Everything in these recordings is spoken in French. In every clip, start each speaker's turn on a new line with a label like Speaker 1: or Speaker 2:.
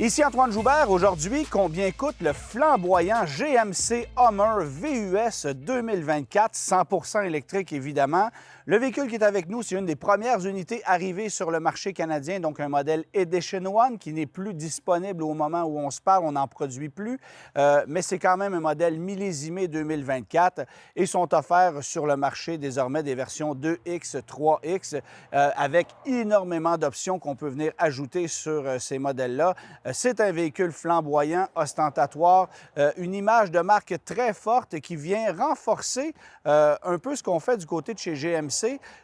Speaker 1: Ici Antoine Joubert. Aujourd'hui, combien coûte le flamboyant GMC Hummer VUS 2024, 100% électrique évidemment. Le véhicule qui est avec nous, c'est une des premières unités arrivées sur le marché canadien, donc un modèle Edition One qui n'est plus disponible au moment où on se parle, on n'en produit plus, mais c'est quand même un modèle millésimé 2024 et sont offerts sur le marché désormais des versions 2X, 3X avec énormément d'options qu'on peut venir ajouter sur ces modèles-là. C'est un véhicule flamboyant, ostentatoire, une image de marque très forte qui vient renforcer un peu ce qu'on fait du côté de chez GMC,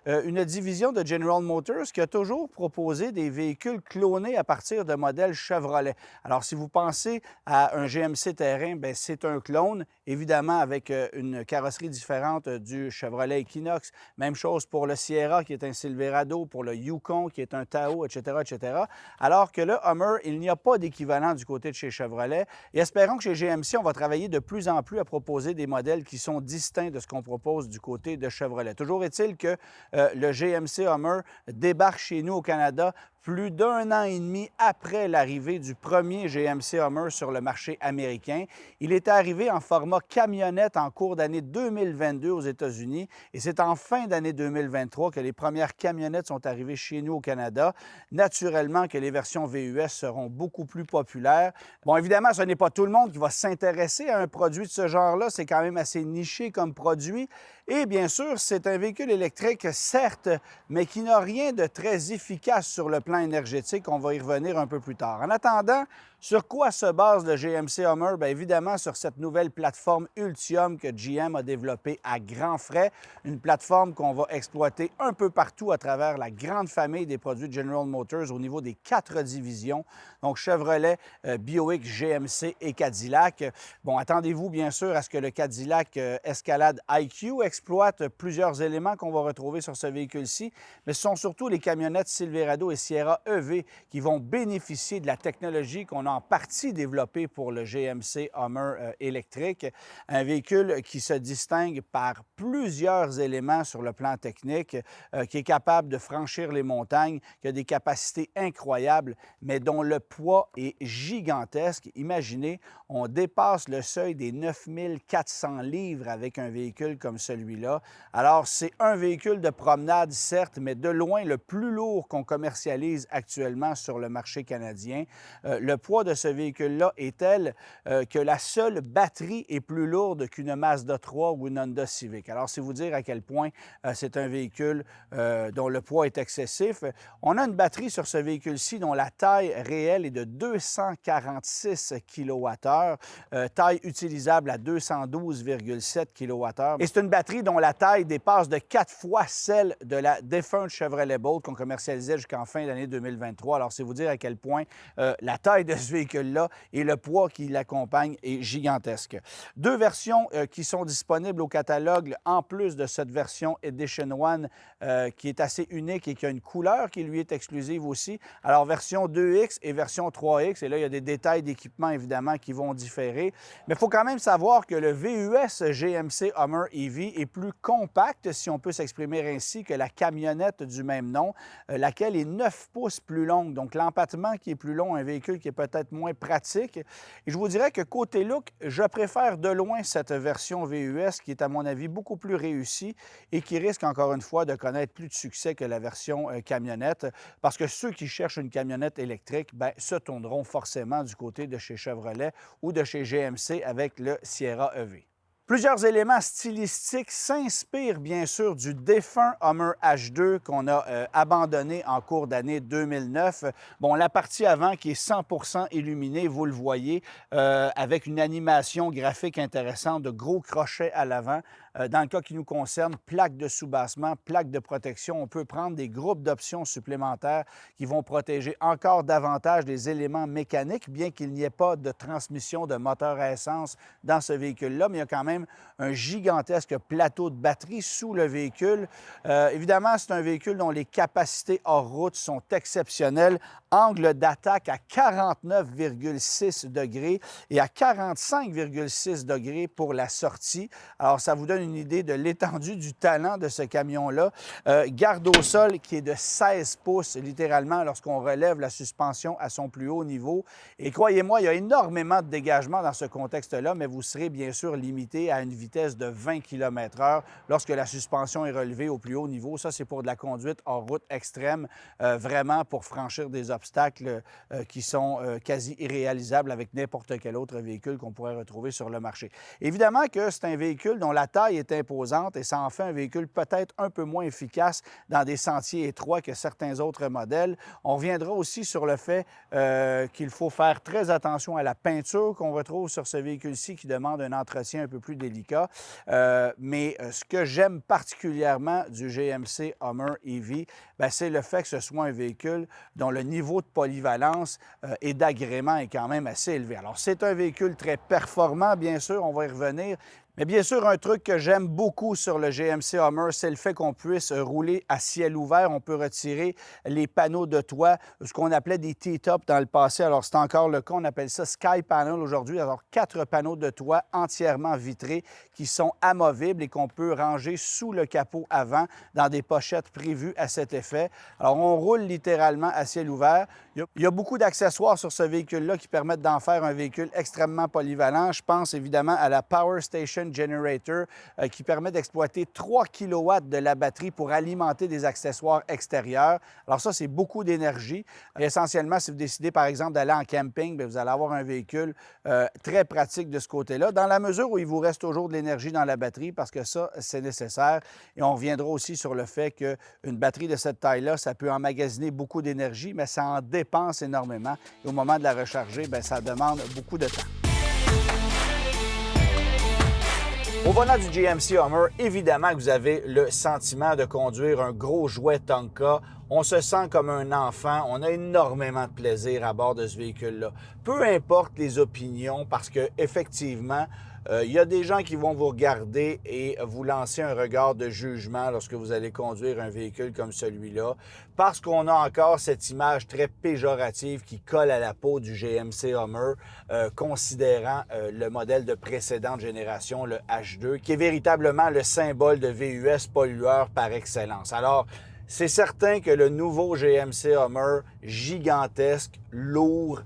Speaker 1: une division de General Motors qui a toujours proposé des véhicules clonés à partir de modèles Chevrolet. Alors, si vous pensez à un GMC Terrain, bien, c'est un clone, évidemment avec une carrosserie différente du Chevrolet Equinox. Même chose pour le Sierra qui est un Silverado, pour le Yukon qui est un Tahoe, etc., etc. Alors que le Hummer, il n'y a pas d'équivalent du côté de chez Chevrolet. Et espérons que chez GMC, on va travailler de plus en plus à proposer des modèles qui sont distincts de ce qu'on propose du côté de Chevrolet. Toujours est-il que le GMC Hummer débarque chez nous au Canada plus d'un an et demi après l'arrivée du premier GMC Hummer sur le marché américain. Il est arrivé en format camionnette en cours d'année 2022 aux États-Unis et c'est en fin d'année 2023 que les premières camionnettes sont arrivées chez nous au Canada. Naturellement que les versions VUS seront beaucoup plus populaires. Bon, évidemment, ce n'est pas tout le monde qui va s'intéresser à un produit de ce genre-là. C'est quand même assez niché comme produit. Et bien sûr, c'est un véhicule électrique, certes, mais qui n'a rien de très efficace sur le plan énergétique. On va y revenir un peu plus tard. En attendant, sur quoi se base le GMC Hummer? Bien, évidemment, sur cette nouvelle plateforme Ultium que GM a développée à grands frais, une plateforme qu'on va exploiter un peu partout à travers la grande famille des produits de General Motors au niveau des 4 divisions, donc Chevrolet, Buick, GMC et Cadillac. Bon, attendez-vous bien sûr à ce que le Cadillac Escalade IQ exploite plusieurs éléments qu'on va retrouver sur ce véhicule-ci, mais ce sont surtout les camionnettes Silverado et Sierra EV qui vont bénéficier de la technologie qu'on a en partie développée pour le GMC Hummer électrique, un véhicule qui se distingue par plusieurs éléments sur le plan technique, qui est capable de franchir les montagnes, qui a des capacités incroyables, mais dont le poids est gigantesque. Imaginez, on dépasse le seuil des 9400 livres avec un véhicule comme celui-là. Alors, c'est un véhicule de promenade, certes, mais de loin le plus lourd qu'on commercialise actuellement sur le marché canadien. Le poids de ce véhicule-là est tel que la seule batterie est plus lourde qu'une Mazda 3 ou une Honda Civic. Alors, c'est vous dire à quel point c'est un véhicule dont le poids est excessif. On a une batterie sur ce véhicule-ci dont la taille réelle est de 246 kWh, taille utilisable à 212,7 kWh. Et c'est une batterie dont la taille dépasse de 4 fois celle de la défunte Chevrolet Bolt qu'on commercialisait jusqu'en fin d'année 2023. Alors, c'est vous dire à quel point la taille de ce véhicule-là et le poids qui l'accompagne est gigantesque. Deux versions qui sont disponibles au catalogue, en plus de cette version Edition One qui est assez unique et qui a une couleur qui lui est exclusive aussi. Alors, version 2X et version 3X, et là, il y a des détails d'équipement, évidemment, qui vont différer. Mais il faut quand même savoir que le VUS GMC Hummer EV est plus compact, si on peut s'exprimer ainsi, que la camionnette du même nom, laquelle est 9 pouces plus longue. Donc, l'empattement qui est plus long, un véhicule qui est peut-être moins pratique. Et je vous dirais que côté look, je préfère de loin cette version VUS qui est, à mon avis, beaucoup plus réussie et qui risque, encore une fois, de connaître plus de succès que la version camionnette, parce que ceux qui cherchent une camionnette électrique, bien, se tourneront forcément du côté de chez Chevrolet ou de chez GMC avec le Sierra EV. Plusieurs éléments stylistiques s'inspirent bien sûr du défunt Hummer H2 qu'on a abandonné en cours d'année 2009. Bon, la partie avant qui est 100% illuminée, vous le voyez, avec une animation graphique intéressante, de gros crochets à l'avant. Dans le cas qui nous concerne, plaque de soubassement, plaque de protection. On peut prendre des groupes d'options supplémentaires qui vont protéger encore davantage les éléments mécaniques, bien qu'il n'y ait pas de transmission de moteur à essence dans ce véhicule-là, mais il y a quand même un gigantesque plateau de batterie sous le véhicule. Évidemment, c'est un véhicule dont les capacités hors route sont exceptionnelles. Angle d'attaque à 49,6 degrés et à 45,6 degrés pour la sortie. Alors, ça vous donne donne une idée de l'étendue du talent de ce camion-là. Garde au sol qui est de 16 pouces, littéralement, lorsqu'on relève la suspension à son plus haut niveau. Et croyez-moi, il y a énormément de dégagement dans ce contexte-là, mais vous serez bien sûr limité à une vitesse de 20 km/h lorsque la suspension est relevée au plus haut niveau. Ça, c'est pour de la conduite hors route extrême, vraiment pour franchir des obstacles qui sont quasi irréalisables avec n'importe quel autre véhicule qu'on pourrait retrouver sur le marché. Évidemment que c'est un véhicule dont la taille est imposante et ça en fait un véhicule peut-être un peu moins efficace dans des sentiers étroits que certains autres modèles. On reviendra aussi sur le fait qu'il faut faire très attention à la peinture qu'on retrouve sur ce véhicule-ci qui demande un entretien un peu plus délicat. Mais ce que j'aime particulièrement du GMC Hummer EV, c'est le fait que ce soit un véhicule dont le niveau de polyvalence et d'agrément est quand même assez élevé. Alors, c'est un véhicule très performant, bien sûr, on va y revenir. Mais bien sûr, un truc que j'aime beaucoup sur le GMC Hummer, c'est le fait qu'on puisse rouler à ciel ouvert. On peut retirer les panneaux de toit, ce qu'on appelait des T-tops dans le passé. Alors, c'est encore le cas. On appelle ça Sky Panel aujourd'hui. Alors, 4 panneaux de toit entièrement vitrés qui sont amovibles et qu'on peut ranger sous le capot avant dans des pochettes prévues à cet effet. Alors, on roule littéralement à ciel ouvert. Il y a beaucoup d'accessoires sur ce véhicule-là qui permettent d'en faire un véhicule extrêmement polyvalent. Je pense évidemment à la Power Station Generator qui permet d'exploiter 3 kW de la batterie pour alimenter des accessoires extérieurs. Alors ça, c'est beaucoup d'énergie. Essentiellement, si vous décidez par exemple d'aller en camping, bien, vous allez avoir un véhicule très pratique de ce côté-là, dans la mesure où il vous reste toujours de l'énergie dans la batterie parce que ça, c'est nécessaire. Et on reviendra aussi sur le fait qu'une batterie de cette taille-là, ça peut emmagasiner beaucoup d'énergie, mais ça en dépense énormément. Et au moment de la recharger, bien, ça demande beaucoup de temps. Au volant du GMC Hummer, évidemment que vous avez le sentiment de conduire un gros jouet Tonka. On se sent comme un enfant. On a énormément de plaisir à bord de ce véhicule-là. Peu importe les opinions, parce qu'effectivement, il y a des gens qui vont vous regarder et vous lancer un regard de jugement lorsque vous allez conduire un véhicule comme celui-là, parce qu'on a encore cette image très péjorative qui colle à la peau du GMC Hummer, considérant le modèle de précédente génération, le H2, qui est véritablement le symbole de VUS pollueur par excellence. Alors, c'est certain que le nouveau GMC Hummer, gigantesque, lourd,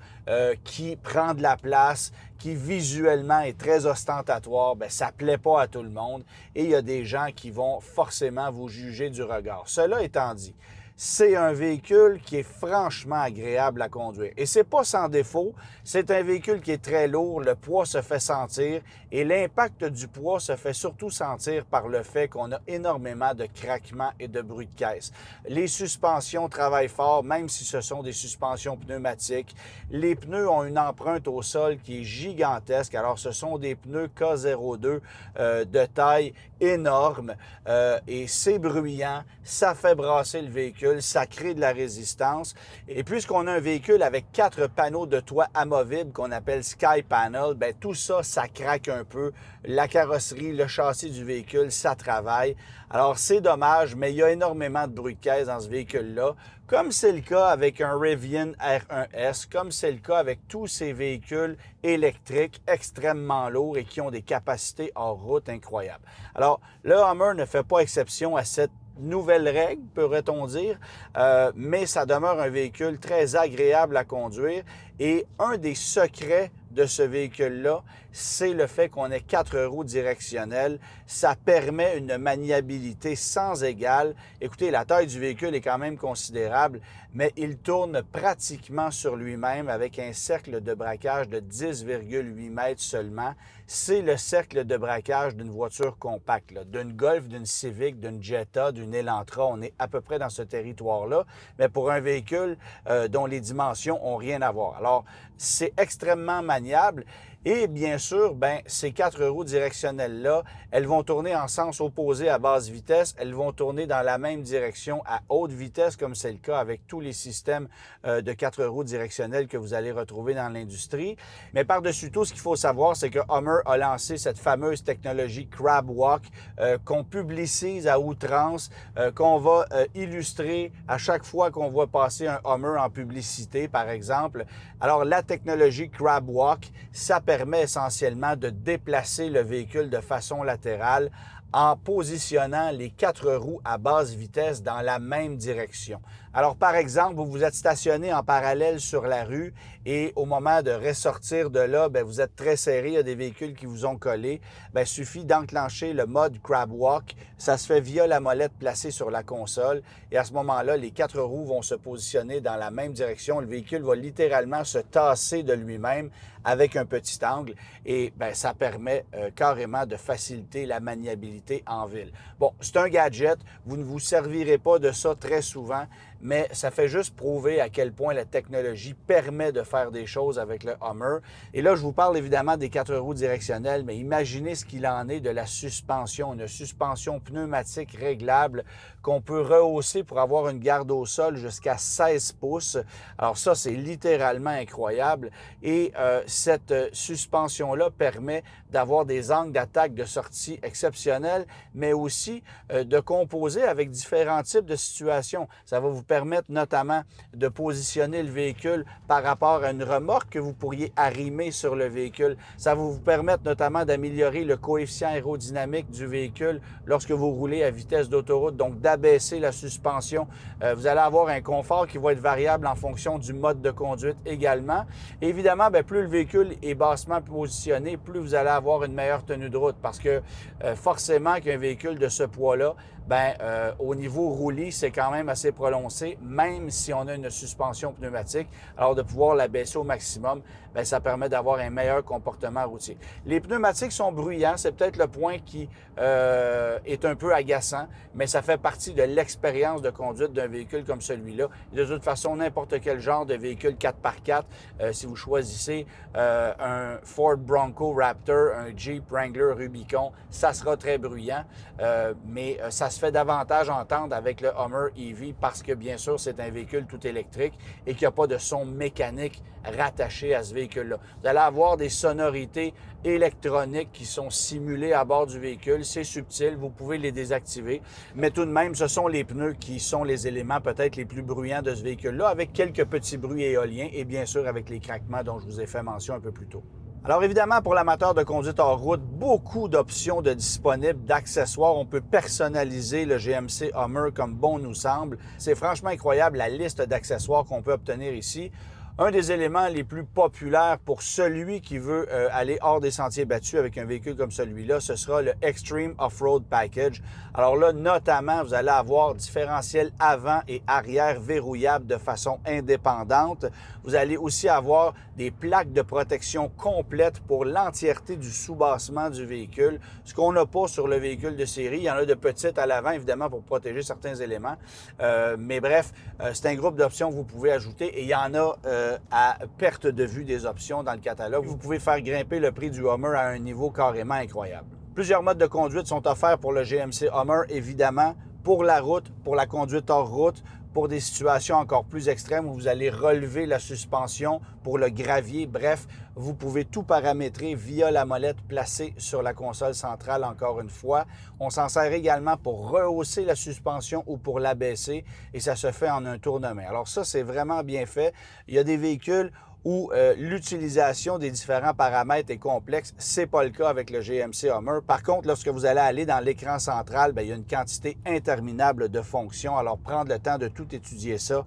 Speaker 1: qui prend de la place, qui visuellement est très ostentatoire, bien, ça ne plaît pas à tout le monde et il y a des gens qui vont forcément vous juger du regard. Cela étant dit, c'est un véhicule qui est franchement agréable à conduire. Et c'est pas sans défaut, c'est un véhicule qui est très lourd, le poids se fait sentir et l'impact du poids se fait surtout sentir par le fait qu'on a énormément de craquements et de bruit de caisse. Les suspensions travaillent fort, même si ce sont des suspensions pneumatiques. Les pneus ont une empreinte au sol qui est gigantesque. Alors, ce sont des pneus K02 de taille énorme et c'est bruyant, ça fait brasser le véhicule, ça crée de la résistance. Et puisqu'on a un véhicule avec 4 panneaux de toit amovibles qu'on appelle Sky Panel, bien, tout ça, ça craque un peu. La carrosserie, le châssis du véhicule, ça travaille. Alors, c'est dommage, mais il y a énormément de bruit de caisse dans ce véhicule-là, comme c'est le cas avec un Rivian R1S, comme c'est le cas avec tous ces véhicules électriques extrêmement lourds et qui ont des capacités hors route incroyables. Alors, le Hummer ne fait pas exception à cette nouvelle règle, pourrait-on dire, mais ça demeure un véhicule très agréable à conduire et un des secrets de ce véhicule-là, c'est le fait qu'on ait 4 roues directionnelles. Ça permet une maniabilité sans égale. Écoutez, la taille du véhicule est quand même considérable, mais il tourne pratiquement sur lui-même avec un cercle de braquage de 10,8 mètres seulement. C'est le cercle de braquage d'une voiture compacte, d'une Golf, d'une Civic, d'une Jetta, d'une Elantra. On est à peu près dans ce territoire-là, mais pour un véhicule dont les dimensions n'ont rien à voir. Alors, c'est extrêmement maniable. Et bien sûr, bien, ces 4 roues directionnelles-là, elles vont tourner en sens opposé à basse vitesse. Elles vont tourner dans la même direction à haute vitesse, comme c'est le cas avec tous les systèmes de 4 roues directionnelles que vous allez retrouver dans l'industrie. Mais par-dessus tout, ce qu'il faut savoir, c'est que Hummer a lancé cette fameuse technologie Crab Walk qu'on publicise à outrance, qu'on va illustrer à chaque fois qu'on voit passer un Hummer en publicité, par exemple. Alors, la technologie Crab Walk, ça permet essentiellement de déplacer le véhicule de façon latérale en positionnant les 4 roues à basse vitesse dans la même direction. Alors, par exemple, vous vous êtes stationné en parallèle sur la rue et au moment de ressortir de là, bien, vous êtes très serré, il y a des véhicules qui vous ont collé. Bien, il suffit d'enclencher le mode Crab Walk. Ça se fait via la molette placée sur la console et à ce moment-là, les 4 roues vont se positionner dans la même direction. Le véhicule va littéralement se tasser de lui-même avec un petit angle et bien, ça permet carrément de faciliter la maniabilité en ville. Bon, c'est un gadget, vous ne vous servirez pas de ça très souvent, mais ça fait juste prouver à quel point la technologie permet de faire des choses avec le Hummer. Et là, je vous parle évidemment des 4 roues directionnelles, mais imaginez ce qu'il en est de la suspension, une suspension pneumatique réglable qu'on peut rehausser pour avoir une garde au sol jusqu'à 16 pouces. Alors ça, c'est littéralement incroyable. Et cette suspension-là permet d'avoir des angles d'attaque de sortie exceptionnels, mais aussi de composer avec différents types de situations. Ça va vous permettre notamment de positionner le véhicule par rapport à une remorque que vous pourriez arrimer sur le véhicule. Ça va vous permettre notamment d'améliorer le coefficient aérodynamique du véhicule lorsque vous roulez à vitesse d'autoroute, donc d'abaisser la suspension. Vous allez avoir un confort qui va être variable en fonction du mode de conduite également. Évidemment, bien, plus le véhicule est bassement positionné, plus vous allez avoir une meilleure tenue de route parce que forcément qu'un véhicule de ce poids-là, bien, au niveau roulis, c'est quand même assez prononcé, même si on a une suspension pneumatique. Alors, de pouvoir la baisser au maximum, bien, ça permet d'avoir un meilleur comportement routier. Les pneumatiques sont bruyants, c'est peut-être le point qui est un peu agaçant, mais ça fait partie de l'expérience de conduite d'un véhicule comme celui-là. De toute façon, n'importe quel genre de véhicule 4x4, si vous choisissez un Ford Bronco Raptor, un Jeep Wrangler Rubicon, ça sera très bruyant, mais ça se fait davantage entendre avec le Hummer EV parce que, bien sûr, c'est un véhicule tout électrique et qu'il n'y a pas de son mécanique rattaché à ce véhicule-là. Vous allez avoir des sonorités électroniques qui sont simulées à bord du véhicule. C'est subtil, vous pouvez les désactiver, mais tout de même, ce sont les pneus qui sont les éléments peut-être les plus bruyants de ce véhicule-là, avec quelques petits bruits éoliens et bien sûr avec les craquements dont je vous ai fait mention un peu plus tôt. Alors évidemment, pour l'amateur de conduite hors route, beaucoup d'options de disponibles, d'accessoires. On peut personnaliser le GMC Hummer comme bon nous semble. C'est franchement incroyable la liste d'accessoires qu'on peut obtenir ici. Un des éléments les plus populaires pour celui qui veut aller hors des sentiers battus avec un véhicule comme celui-là, ce sera le Extreme Off-Road Package. Alors là, notamment, vous allez avoir différentiel avant et arrière verrouillable de façon indépendante. Vous allez aussi avoir des plaques de protection complètes pour l'entièreté du sous-bassement du véhicule, ce qu'on n'a pas sur le véhicule de série. Il y en a de petites à l'avant, évidemment, pour protéger certains éléments. Mais bref, c'est un groupe d'options que vous pouvez ajouter et il y en a à perte de vue des options dans le catalogue. Vous pouvez faire grimper le prix du Hummer à un niveau carrément incroyable. Plusieurs modes de conduite sont offerts pour le GMC Hummer, évidemment, pour la route, pour la conduite hors route, pour des situations encore plus extrêmes où vous allez relever la suspension pour le gravier. Bref, vous pouvez tout paramétrer via la molette placée sur la console centrale encore une fois. On s'en sert également pour rehausser la suspension ou pour l'abaisser et ça se fait en un tour de main. Alors ça, c'est vraiment bien fait. Il y a des véhicules où l'utilisation des différents paramètres est complexe. C'est pas le cas avec le GMC Hummer. Par contre, lorsque vous allez aller dans l'écran central, bien, il y a une quantité interminable de fonctions. Alors, prendre le temps de tout étudier ça,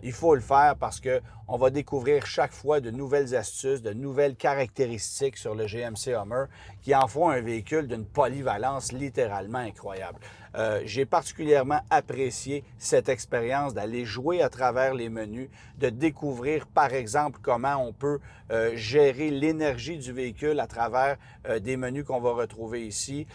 Speaker 1: il faut le faire parce que on va découvrir chaque fois de nouvelles astuces, de nouvelles caractéristiques sur le GMC Hummer qui en font un véhicule d'une polyvalence littéralement incroyable. J'ai particulièrement apprécié cette expérience d'aller jouer à travers les menus, de découvrir par exemple comment on peut gérer l'énergie du véhicule à travers des menus qu'on va retrouver ici,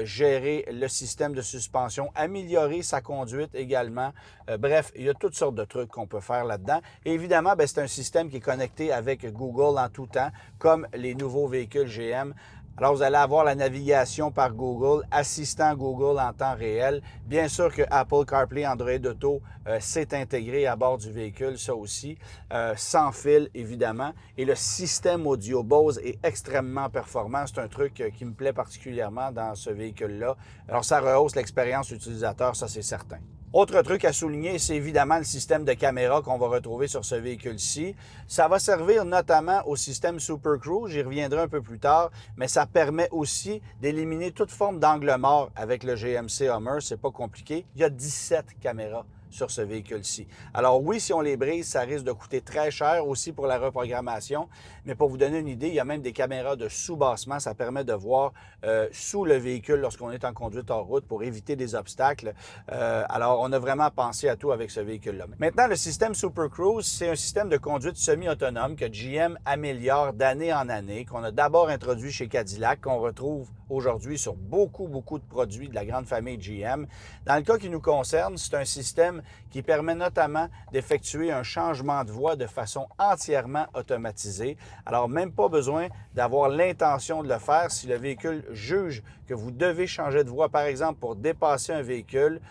Speaker 1: gérer le système de suspension, améliorer sa conduite également. Bref, il y a toutes sortes de trucs qu'on peut faire là-dedans. Et évidemment, bien, c'est un système qui est connecté avec Google en tout temps, comme les nouveaux véhicules GM. Alors, vous allez avoir la navigation par Google, assistant Google en temps réel. Bien sûr que Apple CarPlay, Android Auto, s'est intégré à bord du véhicule, ça aussi, sans fil, évidemment. Et le système audio Bose est extrêmement performant. C'est un truc qui me plaît particulièrement dans ce véhicule-là. Alors, ça rehausse l'expérience utilisateur, ça c'est certain. Autre truc à souligner, c'est évidemment le système de caméra qu'on va retrouver sur ce véhicule-ci. Ça va servir notamment au système Super Cruise, j'y reviendrai un peu plus tard, mais ça permet aussi d'éliminer toute forme d'angle mort avec le GMC Hummer, c'est pas compliqué. Il y a 17 caméras sur ce véhicule-ci. Alors oui, si on les brise, ça risque de coûter très cher aussi pour la reprogrammation, mais pour vous donner une idée, il y a même des caméras de sous-bassement, ça permet de voir sous le véhicule lorsqu'on est en conduite hors route pour éviter des obstacles. Alors on a vraiment pensé à tout avec ce véhicule-là. Maintenant, le système Super Cruise, c'est un système de conduite semi-autonome que GM améliore d'année en année, qu'on a d'abord introduit chez Cadillac, qu'on retrouve aujourd'hui sur beaucoup de produits de la grande famille GM. Dans le cas qui nous concerne, c'est un système qui permet notamment d'effectuer un changement de voie de façon entièrement automatisée. Alors, même pas besoin d'avoir l'intention de le faire. Si le véhicule juge que vous devez changer de voie, par exemple, pour dépasser un véhicule,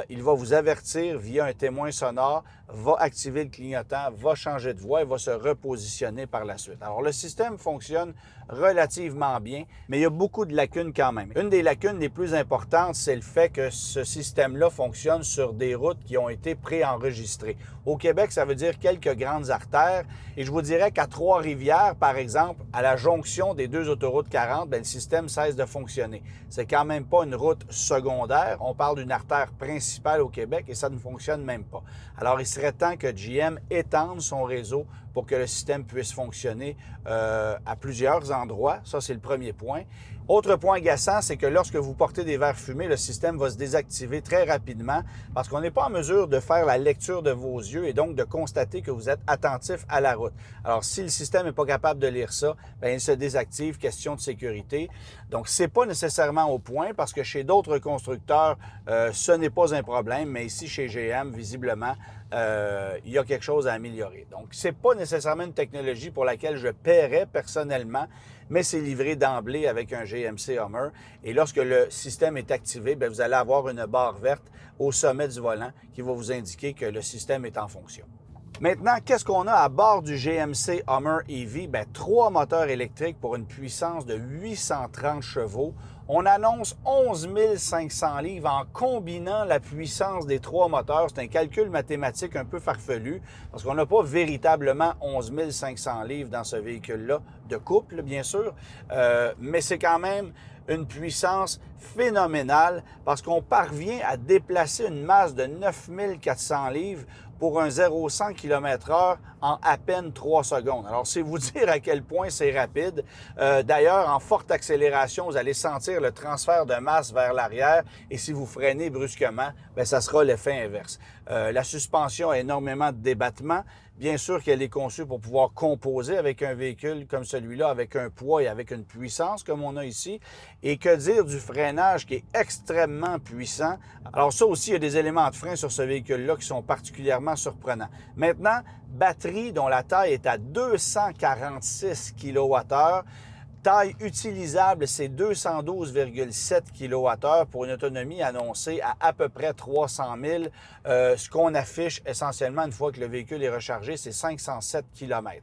Speaker 1: il va vous avertir via un témoin sonore, va activer le clignotant, va changer de voie et va se repositionner par la suite. Alors, le système fonctionne relativement bien, mais il y a beaucoup de lacunes quand même. Une des lacunes les plus importantes, c'est le fait que ce système-là fonctionne sur des routes qui ont été préenregistrées. Au Québec, ça veut dire quelques grandes artères, et je vous dirais qu'à Trois-Rivières, par exemple, à la jonction des deux autoroutes 40, bien, le système cesse de fonctionner. C'est quand même pas une route secondaire, on parle d'une artère principale au Québec et ça ne fonctionne même pas. Alors, il serait temps que GM étende son réseau pour que le système puisse fonctionner à plusieurs endroits. Ça, c'est le premier point. Autre point agaçant, c'est que lorsque vous portez des verres fumés, le système va se désactiver très rapidement parce qu'on n'est pas en mesure de faire la lecture de vos yeux et donc de constater que vous êtes attentif à la route. Alors, si le système n'est pas capable de lire ça, bien, il se désactive, question de sécurité. Donc, c'est pas nécessairement au point parce que chez d'autres constructeurs, ce n'est pas un problème, mais ici, chez GM, visiblement, il y a quelque chose à améliorer. Donc, c'est pas nécessairement une technologie pour laquelle je paierais personnellement, mais c'est livré d'emblée avec un GMC Hummer. Et lorsque le système est activé, bien, vous allez avoir une barre verte au sommet du volant qui va vous indiquer que le système est en fonction. Maintenant, qu'est-ce qu'on a à bord du GMC Hummer EV? Bien, 3 moteurs électriques pour une puissance de 830 chevaux. On annonce 11 500 livres en combinant la puissance des 3 moteurs. C'est un calcul mathématique un peu farfelu parce qu'on n'a pas véritablement 11 500 livres dans ce véhicule-là, de couple, bien sûr, mais c'est quand même une puissance phénoménale parce qu'on parvient à déplacer une masse de 9 400 livres pour un 0-100 km/h en à peine 3 secondes. Alors, c'est vous dire à quel point c'est rapide. D'ailleurs, en forte accélération, vous allez sentir le transfert de masse vers l'arrière et si vous freinez brusquement, bien, ça sera l'effet inverse. La suspension a énormément de débattement. Bien sûr qu'elle est conçue pour pouvoir composer avec un véhicule comme celui-là, avec un poids et avec une puissance comme on a ici. Et que dire du freinage qui est extrêmement puissant. Alors ça aussi, il y a des éléments de frein sur ce véhicule-là qui sont particulièrement surprenants. Maintenant, batterie dont la taille est à 246 kWh. Taille utilisable, c'est 212,7 kWh pour une autonomie annoncée à peu près 300 000. Ce qu'on affiche essentiellement une fois que le véhicule est rechargé, c'est 507 km.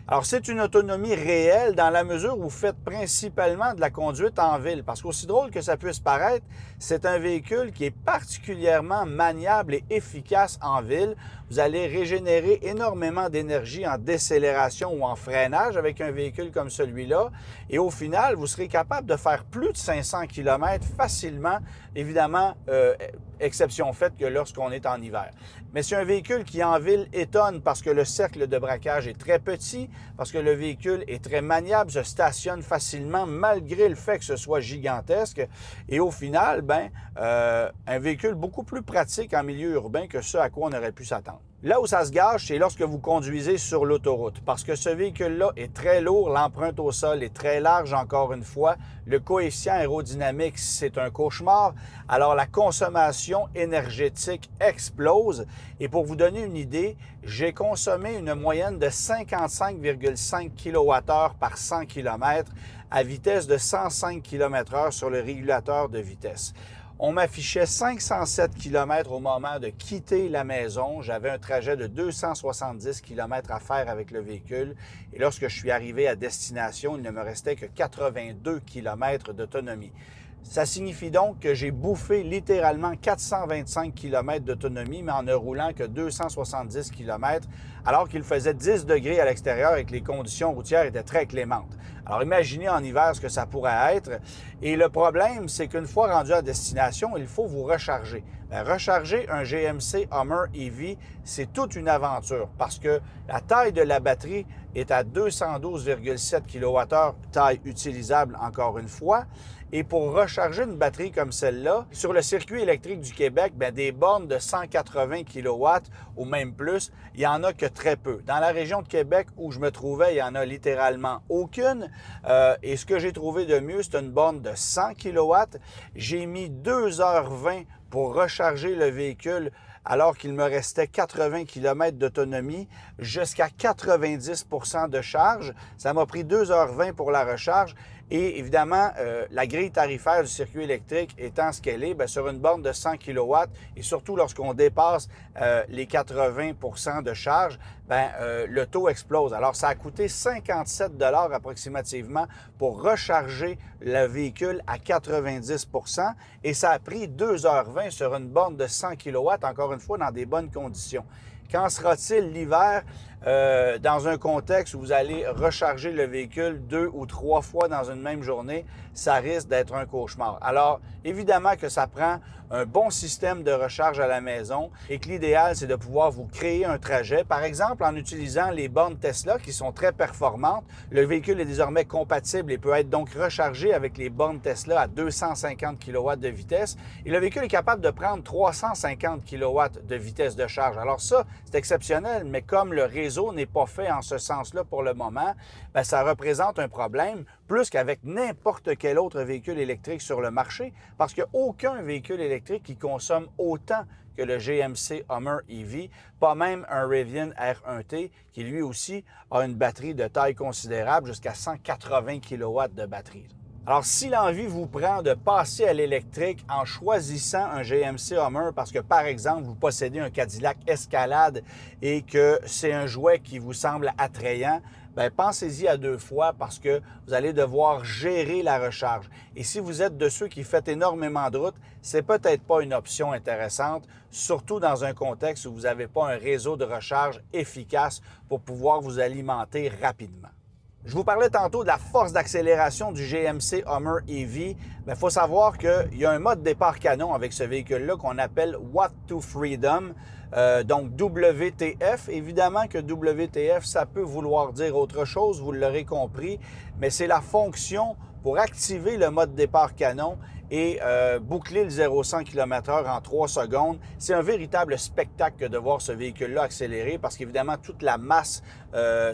Speaker 1: Alors, c'est une autonomie réelle dans la mesure où vous faites principalement de la conduite en ville. Parce qu'aussi drôle que ça puisse paraître, c'est un véhicule qui est particulièrement maniable et efficace en ville. Vous allez régénérer énormément d'énergie en décélération ou en freinage avec un véhicule comme celui-là. Et au final, vous serez capable de faire plus de 500 km facilement, évidemment, exception faite que lorsqu'on est en hiver. Mais c'est un véhicule qui en ville étonne parce que le cercle de braquage est très petit, parce que le véhicule est très maniable, se stationne facilement malgré le fait que ce soit gigantesque. Et au final, ben, un véhicule beaucoup plus pratique en milieu urbain que ce à quoi on aurait pu s'attendre. Là où ça se gâche, c'est lorsque vous conduisez sur l'autoroute, parce que ce véhicule-là est très lourd, l'empreinte au sol est très large encore une fois, le coefficient aérodynamique, c'est un cauchemar, alors la consommation énergétique explose. Et pour vous donner une idée, j'ai consommé une moyenne de 55,5 kWh par 100 km à vitesse de 105 km/h sur le régulateur de vitesse. On m'affichait 507 km au moment de quitter la maison. J'avais un trajet de 270 km à faire avec le véhicule. Et lorsque je suis arrivé à destination, il ne me restait que 82 km d'autonomie. Ça signifie donc que j'ai bouffé littéralement 425 km d'autonomie, mais en ne roulant que 270 km, alors qu'il faisait 10 degrés à l'extérieur et que les conditions routières étaient très clémentes. Alors imaginez en hiver ce que ça pourrait être. Et le problème, c'est qu'une fois rendu à destination, il faut vous recharger. Bien, recharger un GMC Hummer EV, c'est toute une aventure parce que la taille de la batterie est à 212,7 kWh, taille utilisable encore une fois. Et pour recharger une batterie comme celle-là, sur le circuit électrique du Québec, bien, des bornes de 180 kW ou même plus, il n'y en a que très peu. Dans la région de Québec où je me trouvais, il n'y en a littéralement aucune. Et ce que j'ai trouvé de mieux, c'est une borne de 100 kW. J'ai mis 2h20 pour recharger le véhicule alors qu'il me restait 80 km d'autonomie jusqu'à 90 % de charge. Ça m'a pris 2h20 pour la recharge. Et évidemment, la grille tarifaire du circuit électrique étant ce qu'elle est, bien, sur une borne de 100 kW et surtout lorsqu'on dépasse les 80 % de charge, bien, le taux explose. Alors, ça a coûté 57 $ approximativement pour recharger le véhicule à 90 % et ça a pris 2h20 sur une borne de 100 kW, encore une fois, dans des bonnes conditions. Qu'en sera-t-il l'hiver dans un contexte où vous allez recharger le véhicule 2 ou 3 fois dans une même journée? Ça risque d'être un cauchemar. Alors, évidemment que ça prend un bon système de recharge à la maison et que l'idéal, c'est de pouvoir vous créer un trajet. Par exemple, en utilisant les bornes Tesla qui sont très performantes, le véhicule est désormais compatible et peut être donc rechargé avec les bornes Tesla à 250 kW de vitesse. Et le véhicule est capable de prendre 350 kW de vitesse de charge. Alors ça, c'est exceptionnel, mais comme le réseau n'est pas fait en ce sens-là pour le moment, bien, ça représente un problème plus qu'avec n'importe quel autre véhicule électrique sur le marché, parce qu'il n'y a aucun véhicule électrique qui consomme autant que le GMC Hummer EV, pas même un Rivian R1T, qui lui aussi a une batterie de taille considérable, jusqu'à 180 kW de batterie. Alors, si l'envie vous prend de passer à l'électrique en choisissant un GMC Hummer parce que, par exemple, vous possédez un Cadillac Escalade et que c'est un jouet qui vous semble attrayant, bien, pensez-y à 2 fois parce que vous allez devoir gérer la recharge. Et si vous êtes de ceux qui font énormément de route, c'est peut-être pas une option intéressante, surtout dans un contexte où vous n'avez pas un réseau de recharge efficace pour pouvoir vous alimenter rapidement. Je vous parlais tantôt de la force d'accélération du GMC Hummer EV. Il faut savoir qu'il y a un mode départ canon avec ce véhicule-là qu'on appelle What to Freedom, donc WTF. Évidemment que WTF, ça peut vouloir dire autre chose, vous l'aurez compris, mais c'est la fonction pour activer le mode départ canon et boucler le 0-100 km/h en 3 secondes. C'est un véritable spectacle que de voir ce véhicule-là accélérer parce qu'évidemment, toute la masse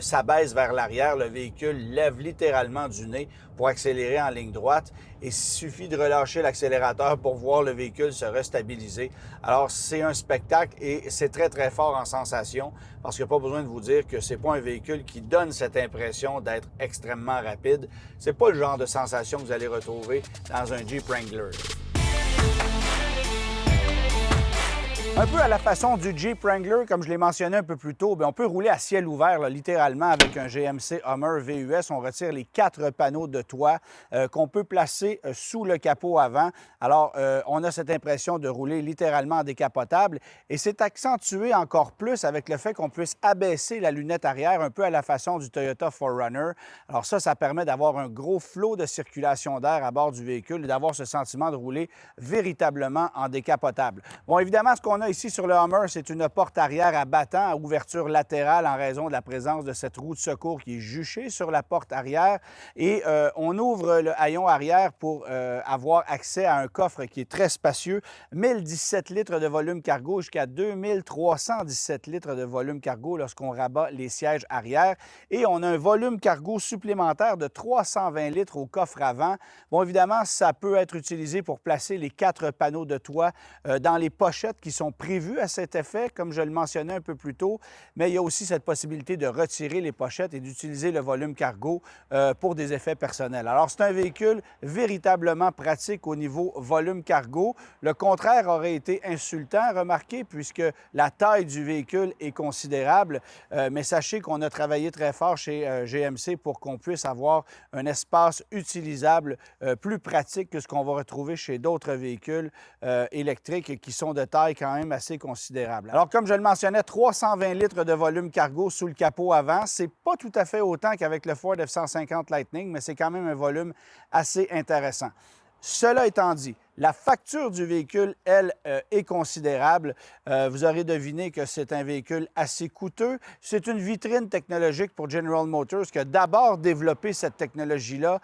Speaker 1: s'abaisse vers l'arrière. Le véhicule lève littéralement du nez pour accélérer en ligne droite et il suffit de relâcher l'accélérateur pour voir le véhicule se restabiliser. Alors, c'est un spectacle et c'est très, très fort en sensation parce qu'il n'y a pas besoin de vous dire que c'est pas un véhicule qui donne cette impression d'être extrêmement rapide. C'est pas le genre de sensation que vous allez retrouver dans un Jeep Wrangler. Un peu à la façon du Jeep Wrangler, comme je l'ai mentionné un peu plus tôt, bien, on peut rouler à ciel ouvert, là, littéralement, avec un GMC Hummer VUS. On retire les 4 panneaux de toit qu'on peut placer sous le capot avant. Alors, on a cette impression de rouler littéralement en décapotable. Et c'est accentué encore plus avec le fait qu'on puisse abaisser la lunette arrière, un peu à la façon du Toyota 4Runner. Alors ça permet d'avoir un gros flot de circulation d'air à bord du véhicule et d'avoir ce sentiment de rouler véritablement en décapotable. Bon, évidemment, ce qu'on a ici sur le Hummer, c'est une porte arrière à battant à ouverture latérale en raison de la présence de cette roue de secours qui est juchée sur la porte arrière. Et on ouvre le haillon arrière pour avoir accès à un coffre qui est très spacieux. 1017 litres de volume cargo jusqu'à 2317 litres de volume cargo lorsqu'on rabat les sièges arrière. Et on a un volume cargo supplémentaire de 320 litres au coffre avant. Bon, évidemment, ça peut être utilisé pour placer les 4 panneaux de toit dans les pochettes qui sont prévues à cet effet, comme je le mentionnais un peu plus tôt, mais il y a aussi cette possibilité de retirer les pochettes et d'utiliser le volume cargo pour des effets personnels. Alors, c'est un véhicule véritablement pratique au niveau volume cargo. Le contraire aurait été insultant, remarquez, puisque la taille du véhicule est considérable, mais sachez qu'on a travaillé très fort chez GMC pour qu'on puisse avoir un espace utilisable plus pratique que ce qu'on va retrouver chez d'autres véhicules électriques qui sont de taille quand même assez considérable. Alors, comme je le mentionnais, 320 litres de volume cargo sous le capot avant. C'est pas tout à fait autant qu'avec le Ford F-150 Lightning, mais c'est quand même un volume assez intéressant. Cela étant dit, la facture du véhicule, elle, est considérable. Vous aurez deviné que c'est un véhicule assez coûteux. C'est une vitrine technologique pour General Motors qui a d'abord développé cette technologie-là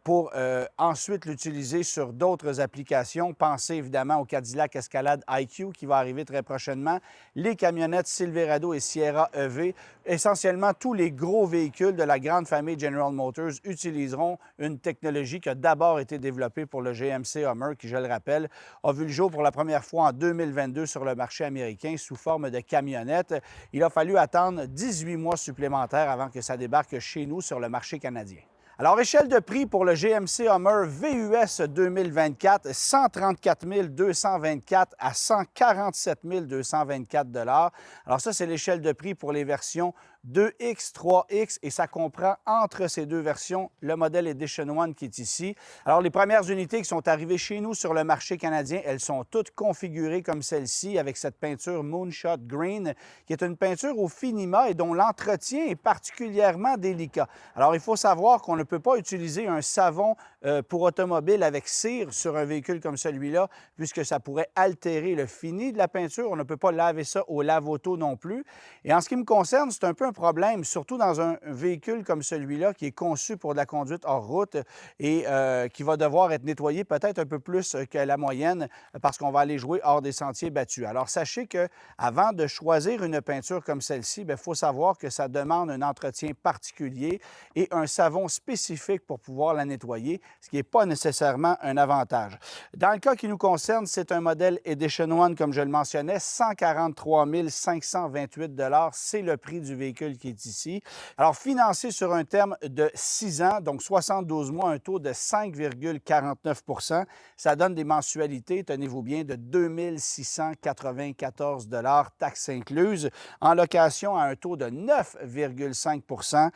Speaker 1: pour ensuite l'utiliser sur d'autres applications. Pensez évidemment au Cadillac Escalade IQ qui va arriver très prochainement, les camionnettes Silverado et Sierra EV. Essentiellement, tous les gros véhicules de la grande famille General Motors utiliseront une technologie qui a d'abord été développée pour le GMC Hummer, qui, je le rappelle, a vu le jour pour la première fois en 2022 sur le marché américain sous forme de camionnette. Il a fallu attendre 18 mois supplémentaires avant que ça débarque chez nous sur le marché canadien. Alors, échelle de prix pour le GMC Hummer VUS 2024, 134 224 à 147 224 $. Alors ça, c'est l'échelle de prix pour les versions 2X, 3X et ça comprend entre ces deux versions le modèle Edition One qui est ici. Alors, les premières unités qui sont arrivées chez nous sur le marché canadien, elles sont toutes configurées comme celle-ci avec cette peinture Moonshot Green qui est une peinture au finima et dont l'entretien est particulièrement délicat. Alors, il faut savoir qu'on ne peut pas utiliser un savon pour automobile avec cire sur un véhicule comme celui-là puisque ça pourrait altérer le fini de la peinture. On ne peut pas laver ça au lave-auto non plus. Et en ce qui me concerne, c'est un peu un problème, surtout dans un véhicule comme celui-là qui est conçu pour de la conduite hors route et qui va devoir être nettoyé peut-être un peu plus que la moyenne parce qu'on va aller jouer hors des sentiers battus. Alors, sachez qu'avant de choisir une peinture comme celle-ci, il faut savoir que ça demande un entretien particulier et un savon spécifique pour pouvoir la nettoyer, ce qui n'est pas nécessairement un avantage. Dans le cas qui nous concerne, c'est un modèle Edition One, comme je le mentionnais, 143 528 $. C'est le prix du véhicule qui est ici. Alors, financé sur un terme de 6 ans, donc 72 mois, un taux de 5,49 %, ça donne des mensualités, tenez-vous bien, de 2 694 $, taxes incluses. En location à un taux de 9,5 %,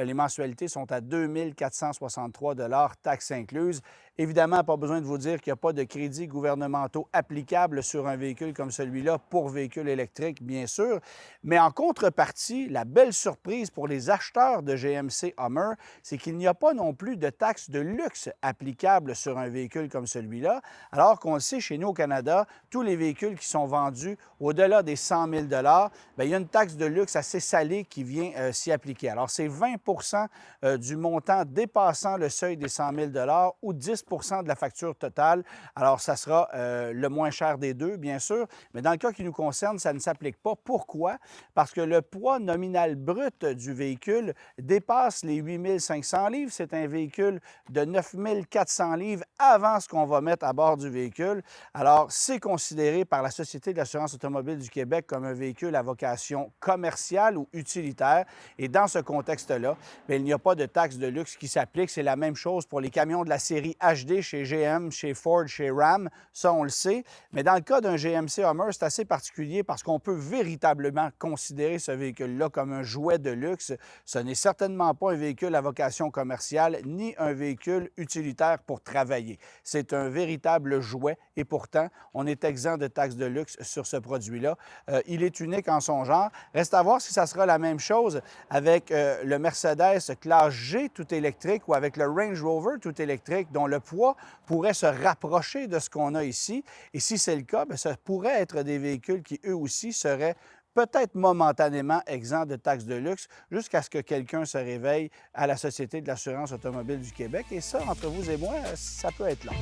Speaker 1: les mensualités sont à 2 463 $, taxes incluses. Évidemment, pas besoin de vous dire qu'il n'y a pas de crédits gouvernementaux applicables sur un véhicule comme celui-là pour véhicule électrique, bien sûr. Mais en contrepartie, la belle surprise pour les acheteurs de GMC Hummer, c'est qu'il n'y a pas non plus de taxes de luxe applicables sur un véhicule comme celui-là, alors qu'on le sait, chez nous au Canada, tous les véhicules qui sont vendus au-delà des 100 000 $, il y a une taxe de luxe assez salée qui vient s'y appliquer. Alors, c'est 20 du montant dépassant le seuil des 100 000 $ ou 10 de la facture totale. Alors, ça sera le moins cher des deux, bien sûr, mais dans le cas qui nous concerne, ça ne s'applique pas. Pourquoi? Parce que le poids nominal brut du véhicule dépasse les 8 500 livres. C'est un véhicule de 9 400 livres avant ce qu'on va mettre à bord du véhicule. Alors, c'est considéré par la Société de l'assurance automobile du Québec comme un véhicule à vocation commerciale ou utilitaire. Et dans ce contexte-là, il n'y a pas de taxe de luxe qui s'applique. C'est la même chose pour les camions de la série HD chez GM, chez Ford, chez Ram. Ça, on le sait. Mais dans le cas d'un GMC Hummer, c'est assez particulier parce qu'on peut véritablement considérer ce véhicule-là comme un jouet de luxe. Ce n'est certainement pas un véhicule à vocation commerciale ni un véhicule utilitaire pour travailler. C'est un véritable jouet et pourtant, on est exempt de taxes de luxe sur ce produit-là. Il est unique en son genre. Reste à voir si ça sera la même chose avec le Mercedes Classe G tout électrique ou avec le Range Rover tout électrique dont le poids pourrait se rapprocher de ce qu'on a ici. Et si c'est le cas, ça pourrait être des véhicules qui, eux aussi, seraient peut-être momentanément exempts de taxes de luxe jusqu'à ce que quelqu'un se réveille à la Société de l'assurance automobile du Québec. Et ça, entre vous et moi, ça peut être long.